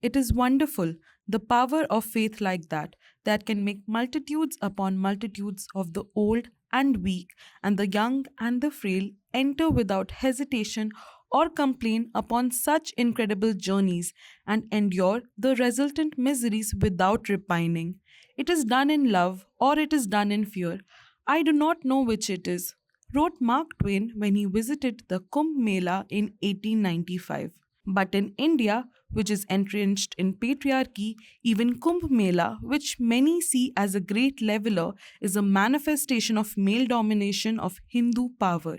It is wonderful, the power of faith like that can make multitudes upon multitudes of the old and weak, and the young and the frail enter without hesitation or complain upon such incredible journeys and endure the resultant miseries without repining. It is done in love or it is done in fear. I do not know which it is, wrote Mark Twain when he visited the Kumbh Mela in 1895. But in India, which is entrenched in patriarchy, even Kumbh Mela, which many see as a great leveler, is a manifestation of male domination of Hindu power.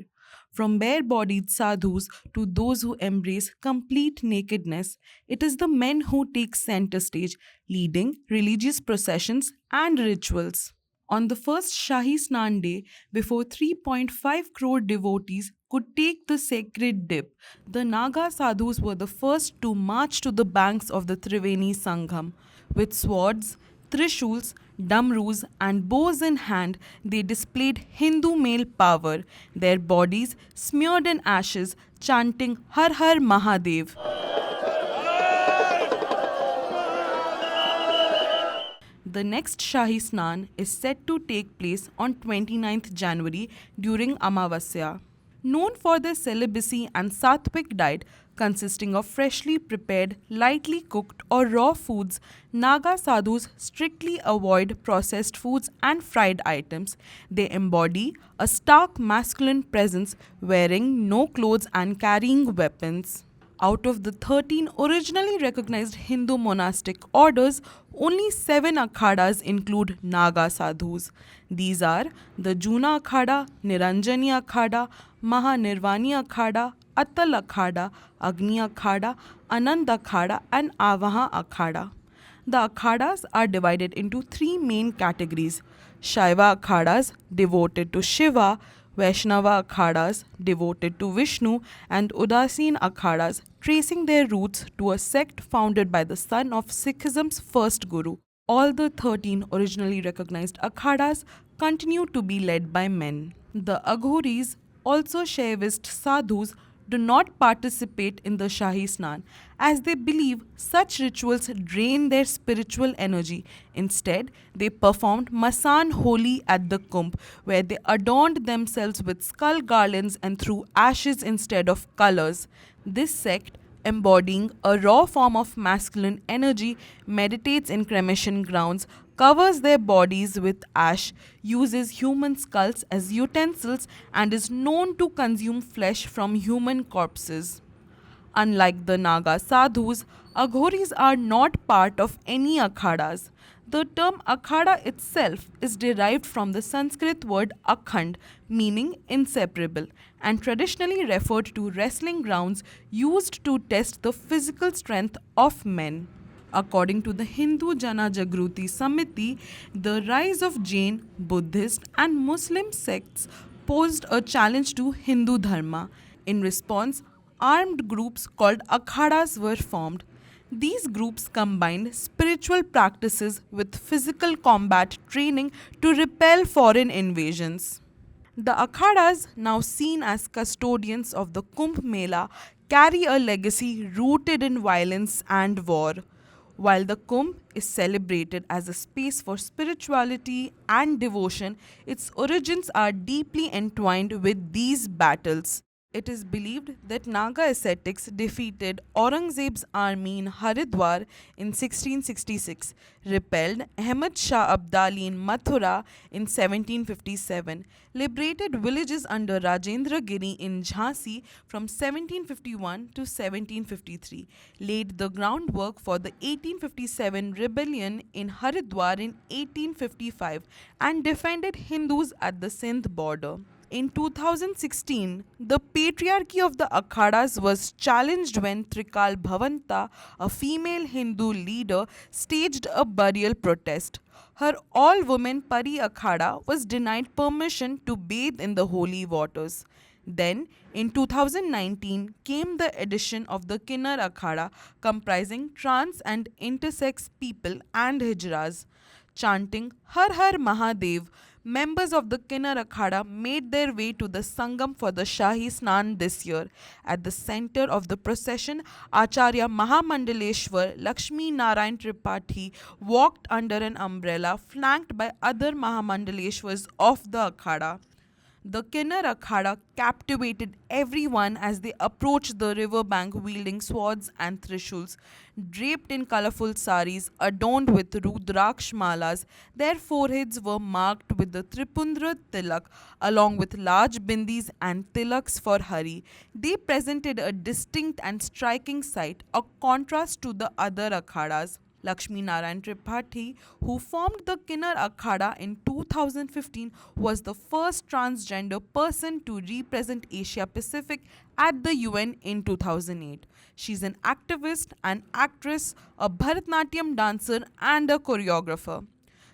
From bare-bodied sadhus to those who embrace complete nakedness, it is the men who take center stage, leading religious processions and rituals. On the first Shahi Snan day, before 3.5 crore devotees could take the sacred dip, the Naga Sadhus were the first to march to the banks of the Triveni Sangam. With swords, trishuls, damrus, and bows in hand, they displayed Hindu male power, their bodies smeared in ashes, chanting Har Har Mahadev. The next Shahi Snan is set to take place on 29th January during Amavasya. Known for their celibacy and sattvic diet consisting of freshly prepared, lightly cooked or raw foods, Naga sadhus strictly avoid processed foods and fried items. They embody a stark masculine presence, wearing no clothes and carrying weapons. Out of the 13 originally recognized Hindu monastic orders, only 7 Akhadas include Naga sadhus. These are the Juna Akhada, Niranjani Akhada, Maha Nirvani Akhada, Atal Akhada, Agni Akhada, Anand Akhada, and Avaha Akhada. The Akhadas are divided into three main categories: Shaiva Akhadas, devoted to Shiva; Vaishnava Akhadas, devoted to Vishnu; and Udasin Akhadas, tracing their roots to a sect founded by the son of Sikhism's first guru. All the 13 originally recognized Akhadas continue to be led by men. The Aghoris, also Shaivist sadhus, do not participate in the Shahi Snan as they believe such rituals drain their spiritual energy. Instead, they performed Masan Holi at the Kumbh, where they adorned themselves with skull garlands and threw ashes instead of colors. This sect, embodying a raw form of masculine energy, meditates in cremation grounds, covers their bodies with ash, uses human skulls as utensils, and is known to consume flesh from human corpses. Unlike the Naga sadhus, Aghoris are not part of any akhadas. The term akhada itself is derived from the Sanskrit word akhand, meaning inseparable, and traditionally referred to wrestling grounds used to test the physical strength of men. According to the Hindu Jana Jagruti Samiti, the rise of Jain, Buddhist, and Muslim sects posed a challenge to Hindu Dharma. In response, armed groups called Akhadas were formed. These groups combined spiritual practices with physical combat training to repel foreign invasions. The Akhadas, now seen as custodians of the Kumbh Mela, carry a legacy rooted in violence and war. While the Kumbh is celebrated as a space for spirituality and devotion, its origins are deeply entwined with these battles. It is believed that Naga ascetics defeated Aurangzeb's army in Haridwar in 1666, repelled Ahmad Shah Abdali in Mathura in 1757, liberated villages under Rajendragiri in Jhansi from 1751 to 1753, laid the groundwork for the 1857 rebellion in Haridwar in 1855, and defended Hindus at the Sindh border. In 2016, the patriarchy of the Akhadas was challenged when Trikal Bhavanta, a female Hindu leader, staged a burial protest. Her all-woman Pari Akhada was denied permission to bathe in the holy waters. Then, in 2019, came the addition of the Kinnar Akhara, comprising trans and intersex people and hijras. Chanting Har Har Mahadev, Members of the Kinnar Akhara made their way to the Sangam for the Shahi Snan this year. At the center of the procession, Acharya Mahamandaleshwar Laxmi Narayan Tripathi walked under an umbrella flanked by other Mahamandaleshwars of the Akhada. The Kinnar Akhada captivated everyone as they approached the riverbank wielding swords and trishuls. Draped in colorful saris adorned with rudraksh malas, their foreheads were marked with the Tripundra tilak along with large bindis and tilaks for Hari. They presented a distinct and striking sight, a contrast to the other akhadas. Laxmi Narayan Tripathi, who formed the Kinnar Akhada in 2015, was the first transgender person to represent Asia Pacific at the UN in 2008. She's an activist, an actress, a Bharatanatyam dancer, and a choreographer.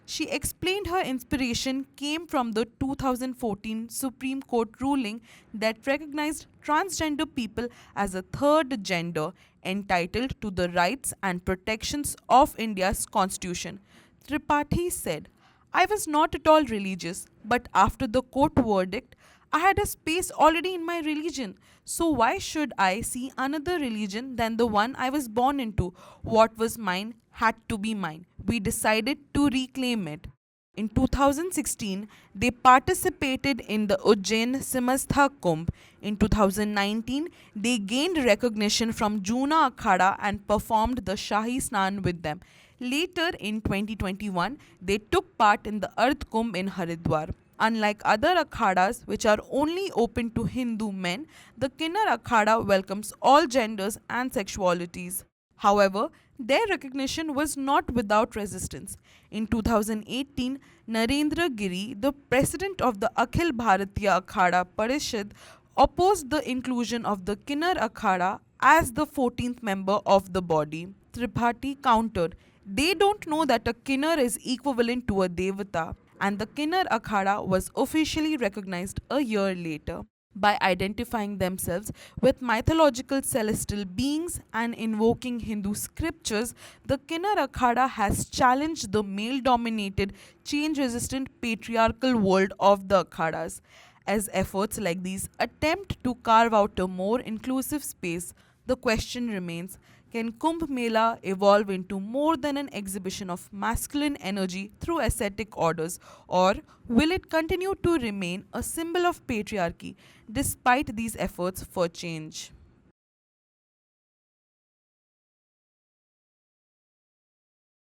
She explained her inspiration came from the 2014 Supreme Court ruling that recognized transgender people as a third gender entitled to the rights and protections of India's constitution. Tripathi said, I was not at all religious, but after the court verdict, I had a space already in my religion. So why should I see another religion than the one I was born into? What was mine had to be mine. We decided to reclaim it. In 2016, they participated in the Ujjain Simastha Kumbh. In 2019, they gained recognition from Juna Akhada and performed the Shahi Snan with them. Later in 2021, they took part in the Earth Kumbh in Haridwar. Unlike other akhadas, which are only open to Hindu men, the Kinnar Akhada welcomes all genders and sexualities. However, their recognition was not without resistance. In 2018, Narendragiri, the president of the Akhil Bharatiya Akhada Parishad, opposed the inclusion of the Kinnar Akhada as the 14th member of the body. Tripathi countered, they don't know that a Kinnar is equivalent to a Devata, and the Kinnar Akhada was officially recognized a year later. By identifying themselves with mythological celestial beings and invoking Hindu scriptures, the Kinnar Akhada has challenged the male dominated, change resistant patriarchal world of the Akhadas. As efforts like these attempt to carve out a more inclusive space, the question remains, can Kumbh Mela evolve into more than an exhibition of masculine energy through ascetic orders, or will it continue to remain a symbol of patriarchy despite these efforts for change?